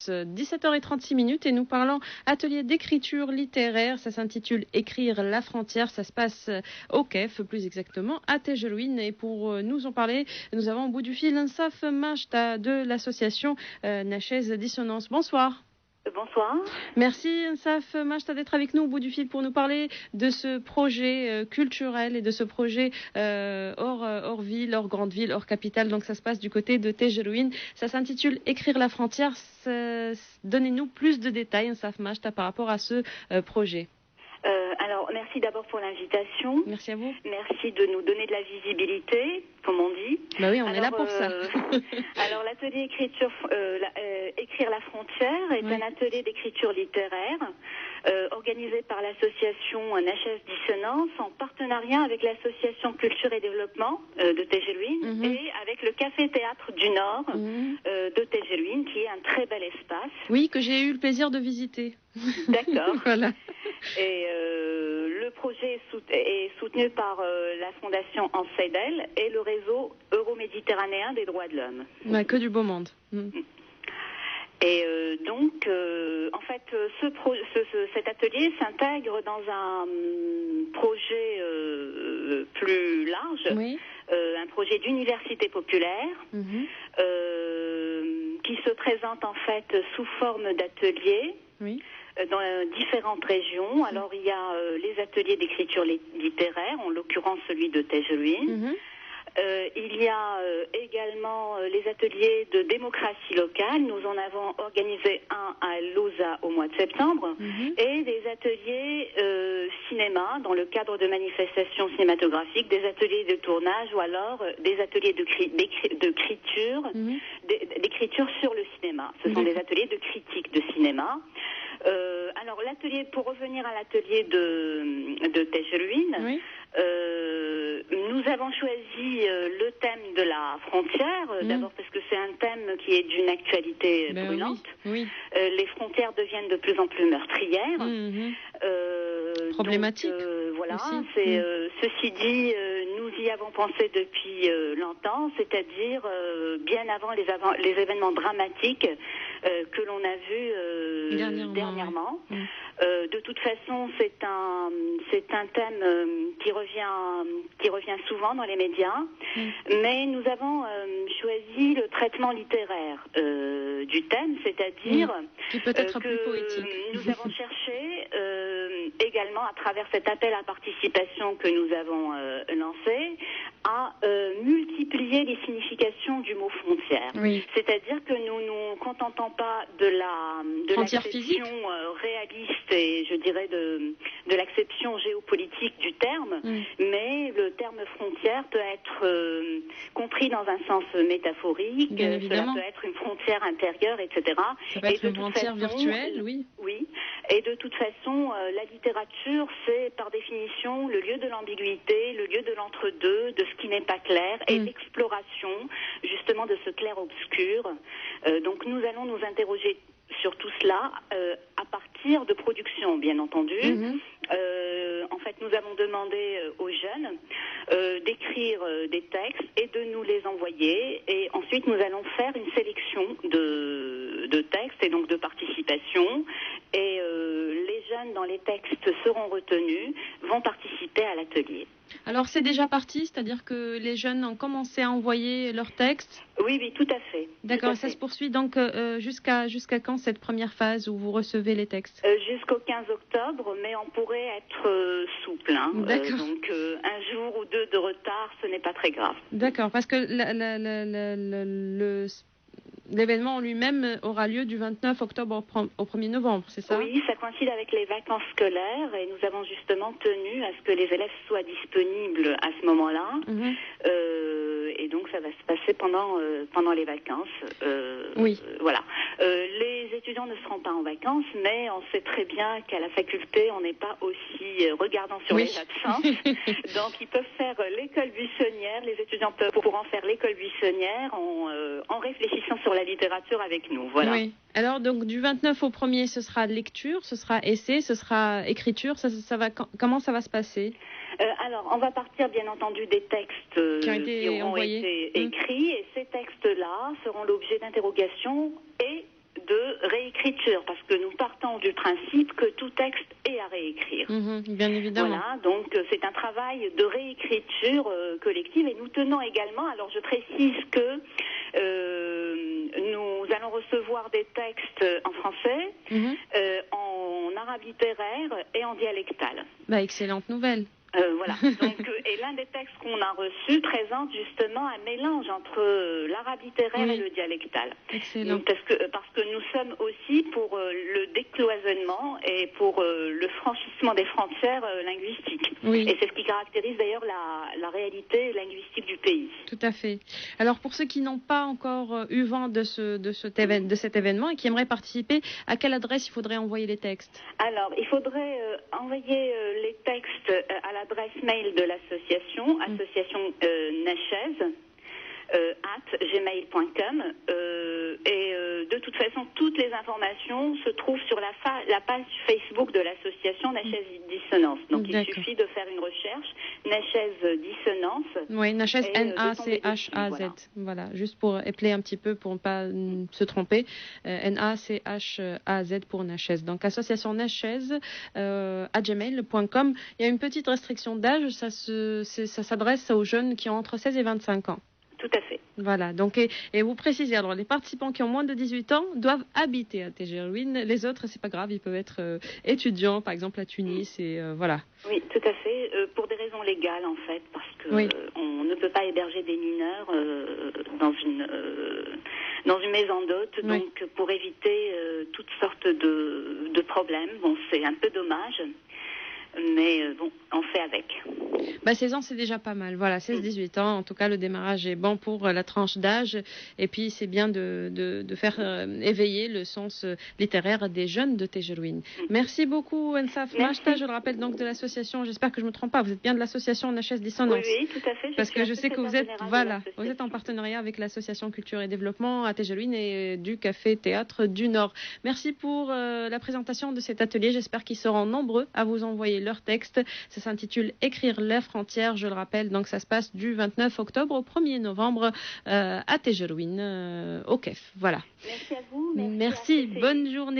17h36 et nous parlons atelier d'écriture littéraire. Ça s'intitule Écrire la frontière. Ça se passe au KEF, plus exactement à Tejelouine. Et pour nous en parler, nous avons au bout du fil Nsaf Majta de l'association Nachez Dissonance. Bonsoir. Bonsoir. Merci Nsaf Majta d'être avec nous au bout du fil pour nous parler de ce projet culturel et de ce projet hors ville, hors grande ville, hors capitale. Donc ça se passe du côté de Tejelouine. Ça s'intitule Écrire la frontière. Donnez-nous plus de détails Nsaf Majta par rapport à ce projet. Alors, merci d'abord pour l'invitation. Merci à vous. Merci de nous donner de la visibilité, comme on dit. Bah oui, on est là pour ça. Alors, l'atelier Écrire la frontière est un atelier d'écriture littéraire organisé par l'association Nachez Dissonance en partenariat avec l'association Culture et Développement de Tejelouine et avec le Café Théâtre du Nord de Tejelouine, qui est un très bel espace. Oui, que j'ai eu le plaisir de visiter. D'accord. Voilà. Et le projet est soutenu par la fondation Hans Seidel et le réseau euro-méditerranéen des droits de l'homme. Ouais, que du beau monde. Et donc, en fait, cet atelier s'intègre dans un projet plus large, un projet d'université populaire qui se présente en fait sous forme d'ateliers. Oui. Dans différentes régions. Alors, il y a les ateliers d'écriture littéraire, en l'occurrence celui de Tejelouine. Il y a également les ateliers de démocratie locale. Nous en avons organisé un à Lausa au mois de septembre. Et des ateliers cinéma, dans le cadre de manifestations cinématographiques, des ateliers de tournage ou alors des ateliers d'écriture sur le cinéma. Ce sont des ateliers de critique de cinéma. Alors, pour revenir à l'atelier de Tejelouine, nous avons choisi le thème de la frontière, d'abord parce que c'est un thème qui est d'une actualité brûlante. Les frontières deviennent de plus en plus meurtrières. Problématique. Donc, voilà, ceci dit, nous y avons pensé depuis longtemps, c'est-à-dire bien avant les événements dramatiques que l'on a vus dernièrement. De toute façon, c'est un thème qui revient souvent dans les médias, mais nous avons choisi le traitement littéraire du thème, c'est-à-dire qui peut être plus poétique. Nous avons cherché également, à travers cet appel à participation que nous avons lancé, à multiplier les significations du mot frontière. C'est-à-dire que nous ne nous contentons pas de l'acception réaliste et je dirais de l'acception géopolitique du terme, mais le terme frontière peut être compris dans un sens métaphorique, cela peut être une frontière intérieure, etc. Ça peut être une frontière virtuelle, oui. Oui, et de toute façon, la littérature, c'est par définition le lieu de l'ambiguïté, le lieu de l'entre-deux, de ce qui n'est pas clair, et l'exploration justement de ce clair-obscur. Donc nous allons nous interroger sur tout cela à partir de productions, bien entendu. En fait, nous avons demandé aux jeunes d'écrire des textes et de nous les envoyer. Et ensuite, nous allons faire une sélection de textes et donc de participation. Et les jeunes, dans les textes, seront retenus, vont participer à l'atelier. Alors, c'est déjà parti, c'est-à-dire que les jeunes ont commencé à envoyer leurs textes? Oui, tout à fait. D'accord, ça se poursuit donc jusqu'à quand cette première phase où vous recevez les textes? Jusqu'au 15 octobre, mais on pourrait être souple. D'accord. Donc, un jour ou deux de retard, ce n'est pas très grave. D'accord, parce que l'événement en lui-même aura lieu du 29 octobre au 1er novembre, c'est ça? Oui, ça coïncide avec les vacances scolaires et nous avons justement tenu à ce que les élèves soient disponibles à ce moment-là. Et donc ça va se passer pendant les vacances. Voilà. Les étudiants ne seront pas en vacances, mais on sait très bien qu'à la faculté, on n'est pas aussi regardant sur les absences. Donc ils peuvent faire l'école buissonnière, les étudiants pourront faire l'école buissonnière en réfléchissant sur la littérature avec nous. Voilà. Oui. Alors, donc, du 29 au 1er, ce sera lecture, ce sera essai, ce sera écriture. Comment ça va se passer? Alors, on va partir, bien entendu, des textes qui auront été écrits. Et ces textes-là seront l'objet d'interrogations et de réécriture, parce que nous partons du principe que tout texte est à réécrire. Bien évidemment. Voilà, donc c'est un travail de réécriture collective, et nous tenons également, alors je précise que nous allons recevoir des textes en français, en arabe littéraire et en dialectal. Excellente nouvelle. Voilà. Donc, et l'un des textes qu'on a reçus présente justement un mélange entre l'arabe littéraire et le dialectal. Excellent. Parce que nous sommes aussi pour le décloisonnement et pour le franchissement des frontières linguistiques. Et c'est ce qui caractérise d'ailleurs la réalité linguistique du pays. Tout à fait. Alors pour ceux qui n'ont pas encore eu vent de cet événement et qui aimeraient participer, à quelle adresse il faudrait envoyer les textes? Alors, il faudrait envoyer les textes à l'adresse mail de l'association, association Nachez, @gmail.com, et de toute façon toutes les informations se trouvent sur la page Facebook de l'association Nachez Dissonance. Donc il suffit de faire une recherche Nachez Dissonance. Oui, Nachez N-A-C-H-A-Z. Voilà, juste pour épeler un petit peu pour ne pas se tromper. N-A-C-H-A-Z pour Nachez. Donc association Nachez @gmail.com. Il y a une petite restriction d'âge, ça s'adresse aux jeunes qui ont entre 16 et 25 ans. Tout à fait. Voilà, donc et vous précisez, alors les participants qui ont moins de 18 ans doivent habiter à Tejerouine. Les autres, c'est pas grave, ils peuvent être étudiants, par exemple à Tunis, et voilà. Oui, tout à fait, pour des raisons légales en fait, parce que on ne peut pas héberger des mineurs dans une maison d'hôtes, donc pour éviter toutes sortes de problèmes. Bon, c'est un peu dommage. Mais bon, on fait avec. 16 ans, c'est déjà pas mal. Voilà, 16-18 ans. En tout cas, le démarrage est bon pour la tranche d'âge. Et puis, c'est bien de faire éveiller le sens littéraire des jeunes de Tejerouine. Merci beaucoup, Ensaf Machta. Je le rappelle donc de l'association. J'espère que je ne me trompe pas. Vous êtes bien de l'association Nachez Dissonance. Oui, tout à fait. Parce que je sais que vous êtes en partenariat avec l'association Culture et Développement à Tejerouine et du Café Théâtre du Nord. Merci pour la présentation de cet atelier. J'espère qu'ils seront nombreux à vous envoyer leur texte. Ça s'intitule Écrire les frontières, je le rappelle. Donc ça se passe du 29 octobre au 1er novembre à Tejerouine, au KEF. Voilà. Merci à vous. Merci. Bonne journée.